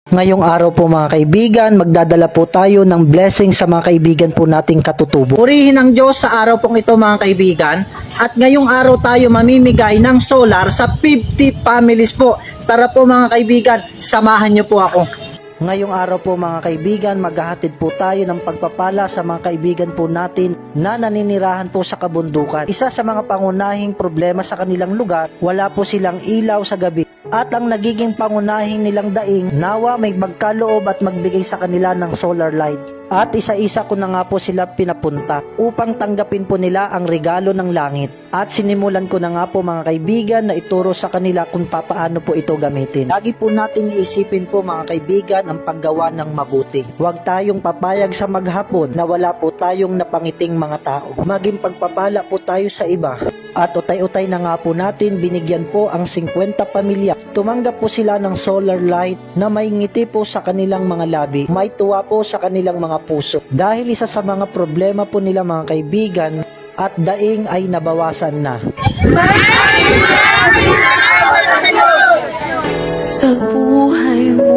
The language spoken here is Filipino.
Ngayong araw po mga kaibigan, magdadala po tayo ng blessing sa mga kaibigan po nating katutubo. Purihin ang Diyos sa araw pong ito mga kaibigan. At ngayong araw tayo mamimigay ng solar sa 50 families po. Tara po mga kaibigan, samahan niyo po ako. Ngayong araw po mga kaibigan, maghahatid po tayo ng pagpapala sa mga kaibigan po natin na naninirahan po sa kabundukan. Isa sa mga pangunahing problema sa kanilang lugar, wala po silang ilaw sa gabi. At ang nagiging pangunahing nilang daing, nawa may magkaloob at magbigay sa kanila ng solar light. At isa-isa ko na nga po sila pinapunta upang tanggapin po nila ang regalo ng langit. At sinimulan ko na nga po mga kaibigan na ituro sa kanila kung papaano po ito gamitin. Lagi po nating iisipin po mga kaibigan ang paggawa ng mabuti. Huwag tayong papayag sa maghapon na wala po tayong napangiting mga tao. Maging pagpapala po tayo sa iba. At utay-utay na nga po natin, binigyan po ang 50 pamilya. Tumanggap po sila ng solar light na may ngiti po sa kanilang mga labi. May tuwa po sa kanilang mga puso. Dahil isa sa mga problema po nila mga kaibigan at daing ay nabawasan na. Sa buhay mo